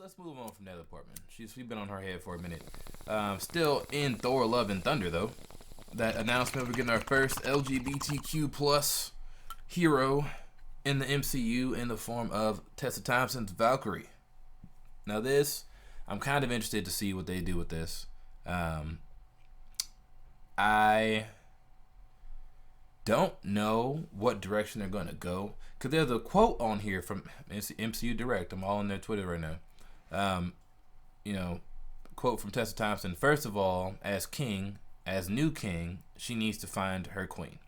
let's move on from that apartment. She's been on her head for a minute. Still in Thor: Love and Thunder though. That announcement, we're getting our first LGBTQ plus hero in the MCU in the form of Tessa Thompson's Valkyrie. Now this, I'm kind of interested to see what they do with this. I don't know what direction they're going to go. Because there's a quote on here from MCU Direct. I'm all on their Twitter right now. Quote from Tessa Thompson. First of all, as new king, she needs to find her queen.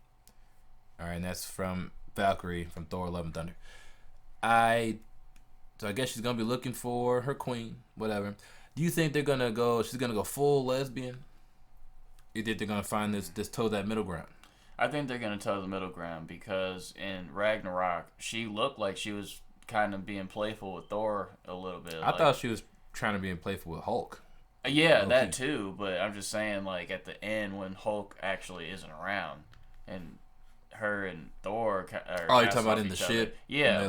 All right, and that's from Valkyrie from Thor: Love and Thunder. So I guess she's gonna be looking for her queen, whatever. Do you think she's gonna go full lesbian? You think they're gonna find this toe that middle ground? I think they're gonna toe the middle ground because in Ragnarok, she looked like she was kind of being playful with Thor a little bit. I thought she was trying to be playful with Hulk. Yeah, that too. But I'm just saying, like at the end when Hulk actually isn't around, and her and Thor. Oh, you're talking about in the ship? Yeah,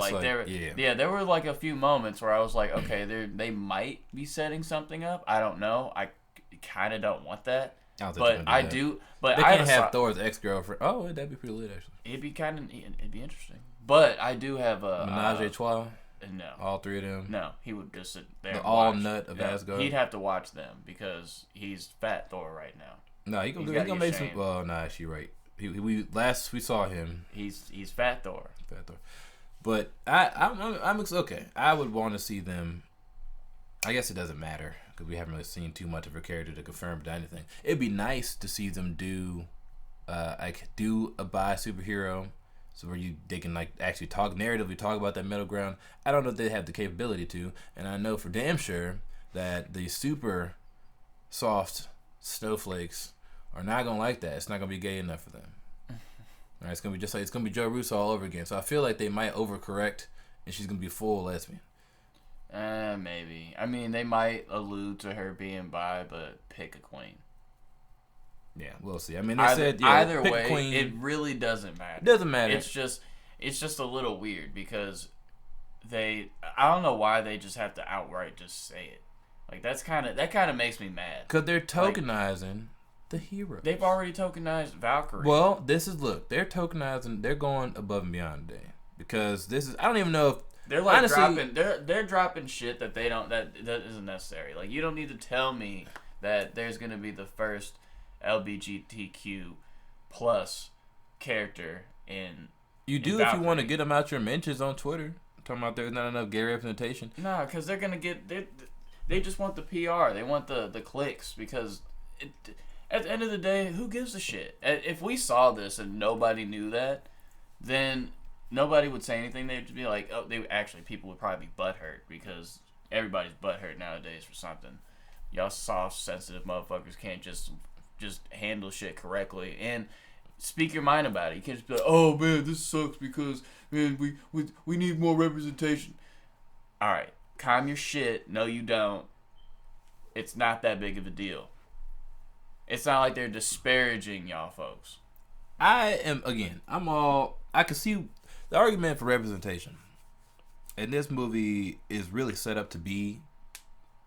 there were like a few moments where I was like, okay, they might be setting something up. I don't know. I kind of don't want that. But I do. But they can't have Thor's ex-girlfriend. Oh, that'd be pretty lit, actually. It'd be interesting. But I do have a Menage a trois. No, all three of them. No, he would just sit there. The all nut of Asgard. He'd have to watch them because he's fat Thor right now. No, he gonna make some. Well, nah, she right. Last we saw him. He's fat Thor. Fat Thor. But I'm okay. I would want to see them. I guess it doesn't matter because we haven't really seen too much of her character to confirm anything. It'd be nice to see them do a bi superhero, so where they can like actually narratively talk about that middle ground. I don't know if they have the capability to, and I know for damn sure that the super soft snowflakes are not gonna like that. It's not gonna be gay enough for them. All right, it's gonna be Joe Russo all over again. So I feel like they might overcorrect, and she's gonna be full lesbian. Maybe. I mean, they might allude to her being bi, but pick a queen. Yeah, we'll see. I mean, either way, queen. It really doesn't matter. It doesn't matter. It's just a little weird because I don't know why they just have to outright just say it. Like that kind of makes me mad. Because they're tokenizing the hero. They've already tokenized Valkyrie. Well, they're tokenizing. They're going above and beyond today because this is. I don't even know if they're like honestly, they're dropping shit that they don't that isn't necessary. Like you don't need to tell me that there's gonna be the first LGBTQ plus character in. You do if you want to get them out your mentions on Twitter. Talking about there's not enough gay representation. Nah, because they're gonna get they just want the PR. They want the clicks because at the end of the day, who gives a shit? If we saw this and nobody knew that, then nobody would say anything. They'd be like, oh, people would probably be butthurt because everybody's butthurt nowadays for something. Y'all soft, sensitive motherfuckers can't just handle shit correctly and speak your mind about it. You can't just be like, oh man, this sucks because man we need more representation. All right, calm your shit. No, you don't. It's not that big of a deal. It's not like they're disparaging y'all folks. I can see the argument for representation. And this movie is really set up to be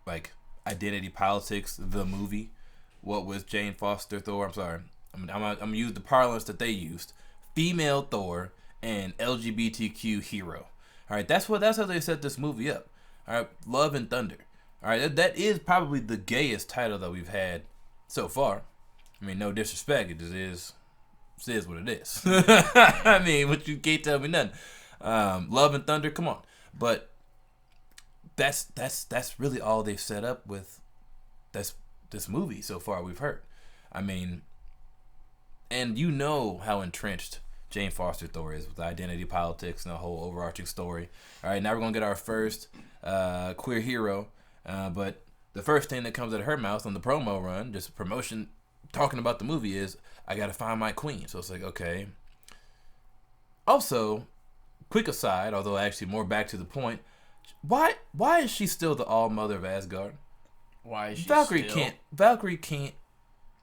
like identity politics, the movie. What was Jane Foster Thor? I'm sorry. I'm gonna use the parlance that they used. Female Thor and LGBTQ hero. All right, that's how they set this movie up. All right, Love and Thunder. All right, that is probably the gayest title that we've had so far. I mean, no disrespect, it is what it is. I mean, but you can't tell me nothing. Love and Thunder, come on. But that's really all they've set up with this movie so far we've heard. I mean, and you know how entrenched Jane Foster Thor is with identity politics and the whole overarching story. All right, now we're going to get our first queer hero. But the first thing that comes out of her mouth on the promo run, just promotion, talking about the movie is, I got to find my queen. So it's like, okay. Also, quick aside, although actually more back to the point, why is she still the all-mother of Asgard? Why is she Valkyrie can't.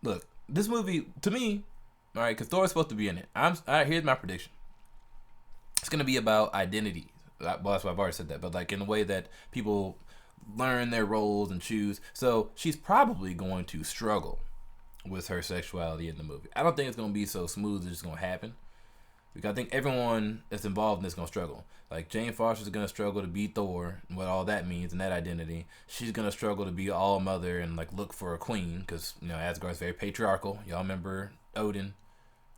Look, this movie, to me, all right, because Thor's supposed to be in it. All right, here's my prediction. It's going to be about identity. Well, that's why I've already said that. But like in the way that people learn their roles and choose. So she's probably going to struggle with her sexuality in the movie. I don't think it's going to be so smooth it's just going to happen. Because I think everyone that's involved in this is going to struggle. Like, Jane Foster's going to struggle to be Thor, and what all that means, and that identity. She's going to struggle to be All-Mother and, like, look for a queen, because, you know, Asgard's very patriarchal. Y'all remember Odin,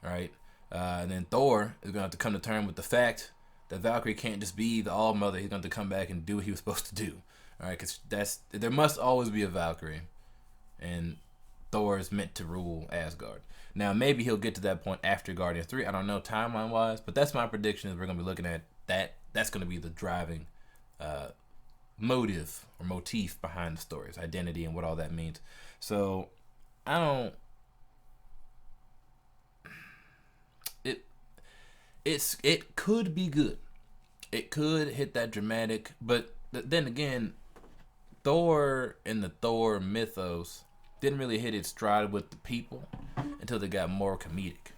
right? And then Thor is going to have to come to terms with the fact that Valkyrie can't just be the All-Mother. He's going to have to come back and do what he was supposed to do. All right, because there must always be a Valkyrie, and Thor is meant to rule Asgard. Now, maybe he'll get to that point after Guardians 3. I don't know timeline-wise, but that's my prediction is we're going to be looking at that. That's going to be the driving motive or motif behind the stories, identity and what all that means. So, it could be good. It could hit that dramatic, but then again, Thor and the Thor mythos didn't really hit its stride with the people until they got more comedic.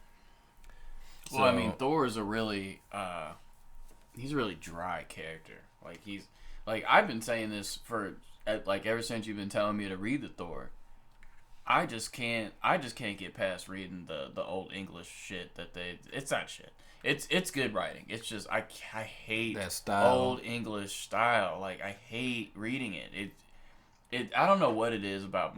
Well, I mean, Thor is a really, he's a really dry character. Like I've been saying this for, like, ever since you've been telling me to read the Thor. I just can't get past reading the old English shit it's not shit. It's good writing. It's just, I hate that style. Old English style. Like, I hate reading it. I don't know what it is about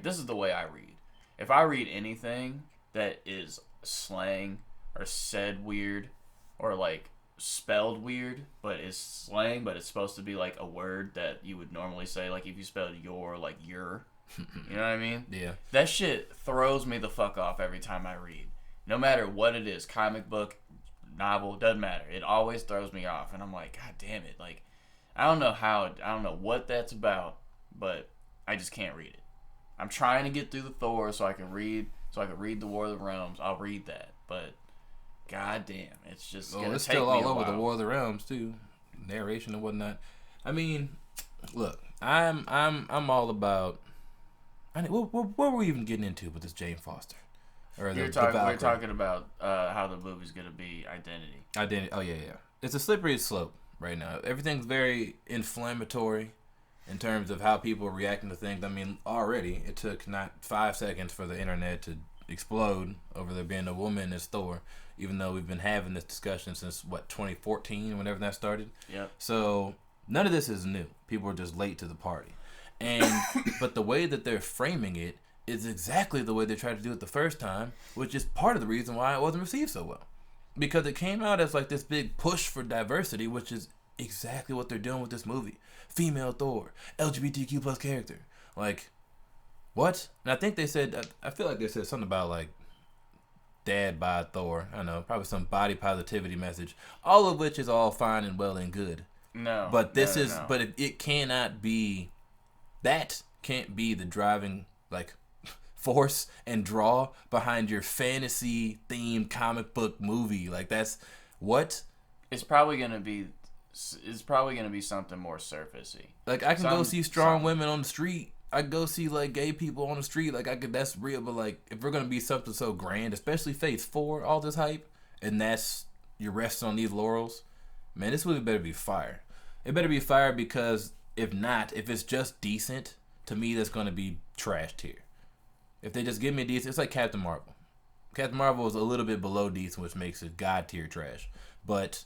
this is the way I read. If I read anything that is slang or said weird or, like, spelled weird, but is slang, but it's supposed to be, like, a word that you would normally say, like, if you spelled your, like, your, you know what I mean? Yeah. That shit throws me the fuck off every time I read. No matter what it is, comic book, novel, doesn't matter. It always throws me off, and I'm like, God damn it. Like, I don't know what that's about, but I just can't read it. I'm trying to get through the Thor so I can read the War of the Realms. I'll read that, but god damn, it's just gonna it's take still me all a over while. the War of the Realms too, narration and whatnot. I mean, look, I'm all about. What were we even getting into with this Jane Foster? We're talking about how the movie's gonna be identity. Oh yeah. It's a slippery slope right now. Everything's very inflammatory in terms of how people are reacting to things. I mean, already it took not 5 seconds for the internet to explode over there being a woman as Thor, even though we've been having this discussion since 2014, whenever that started. Yep. So none of this is new. People are just late to the party, and but the way that they're framing it is exactly the way they tried to do it the first time, which is part of the reason why it wasn't received so well, because it came out as like this big push for diversity, which is exactly what they're doing with this movie. Female Thor, LGBTQ plus character. Like, what? And I think they said, I feel like they said something about, like, dad by Thor. I don't know, probably some body positivity message. All of which is all fine and well and good. No. But but it cannot be, that can't be the driving, like, force and draw behind your fantasy themed comic book movie. Like, that's, what? It's probably gonna be something more surfacey. Like, I can go see strong women on the street. I can go see, like, gay people on the street. Like, that's real. But, like, if we're going to be something so grand, especially Phase 4, all this hype, and you're resting on these laurels, man, this movie better be fire. It better be fire, because if it's just decent, to me, that's going to be trash tier. If they just give me a decent, it's like Captain Marvel. Captain Marvel is a little bit below decent, which makes it god tier trash. But,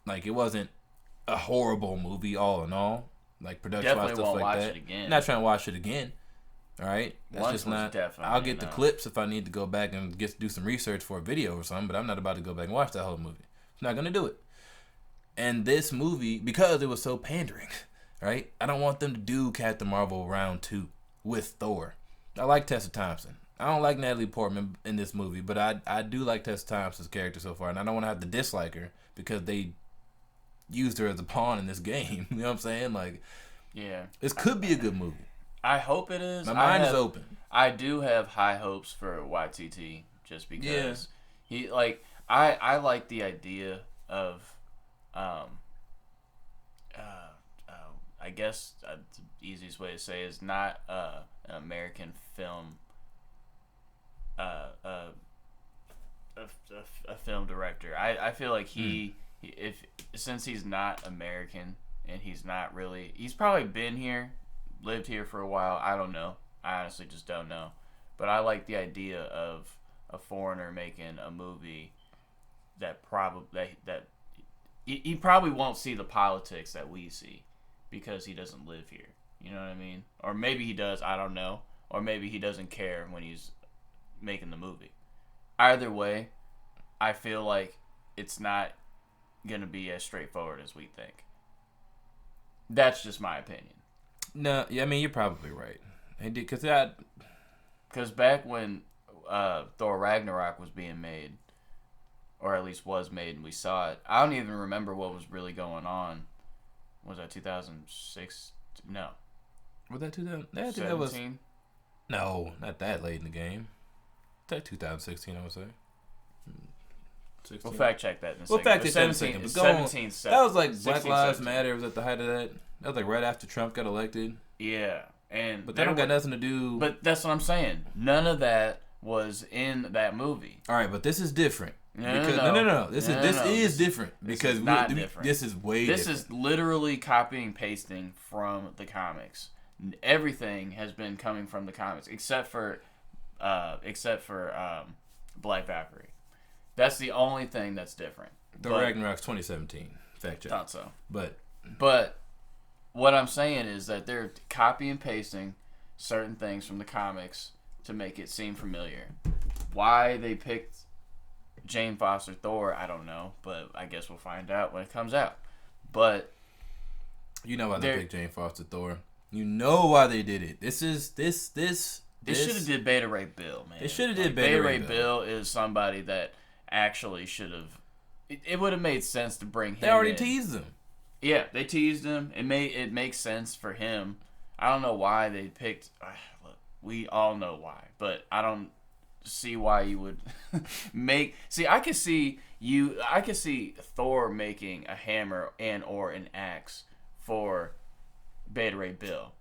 like, it wasn't a horrible movie all in all, like production wise, stuff like that. Not trying to watch it again. All right, that's just not. I'll get the clips if I need to go back and do some research for a video or something, but I'm not about to go back and watch that whole movie. I'm not gonna do it. And this movie, because it was so pandering, right? I don't want them to do Captain Marvel round 2 with Thor. I like Tessa Thompson. I don't like Natalie Portman in this movie, but I do like Tessa Thompson's character so far, and I don't want to have to dislike her because they used her as a pawn in this game. You know what I'm saying? Like, yeah, this could be a good movie. I hope it is. My mind is open. I do have high hopes for YTT just because he, like, I like the idea of I guess the easiest way to say is not an American film a film director. I feel like since he's not American, and he's not really. He's probably been here, lived here for a while. I don't know. I honestly just don't know. But I like the idea of a foreigner making a movie that he probably won't see the politics that we see because he doesn't live here. You know what I mean? Or maybe he does. I don't know. Or maybe he doesn't care when he's making the movie. Either way, I feel like it's not going to be as straightforward as we think. That's just my opinion. No, yeah, I mean, you're probably right. Because back when Thor Ragnarok was being made, or at least was made, and we saw it, I don't even remember what was really going on. Was that 2006? No. Was that 2000? I think 17? that was. No, not that late in the game. That 2016, I would say. 16. We'll fact check that in a second. We'll fact check that in a second. But 17, that was like 16, Black Lives 17. Matter was at the height of that. That was like right after Trump got elected. Yeah. But that don't got nothing to do. But that's what I'm saying. None of that was in that movie. All right, but this is different. No. This is different because this is way different. This is literally copying pasting from the comics. Everything has been coming from the comics except for Black Valkyrie. That's the only thing that's different. Thor Ragnarok's 2017. Fact check. Thought so. But what I'm saying is that they're copy and pasting certain things from the comics to make it seem familiar. Why they picked Jane Foster Thor, I don't know, but I guess we'll find out when it comes out. But you know why they picked Jane Foster Thor. You know why they did it. This They should have did Beta Ray Bill, man. They should have did Beta Ray Bill is somebody that actually should have. It would have made sense to bring him. They already in. teased him. Yeah, they teased him. It makes sense for him. I don't know why they picked. Look, we all know why, but I don't see why you would make. See, I could see Thor making a hammer or an axe for Beta Ray Bill.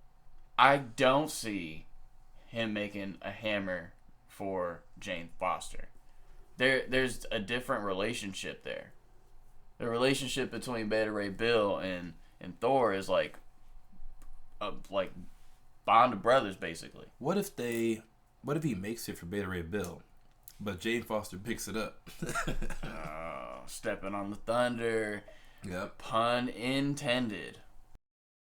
I don't see him making a hammer for Jane Foster. There's a different relationship there. The relationship between Beta Ray Bill and Thor is like bond of brothers, basically. What if he makes it for Beta Ray Bill, but Jane Foster picks it up? Stepping on the thunder. Yep. Pun intended.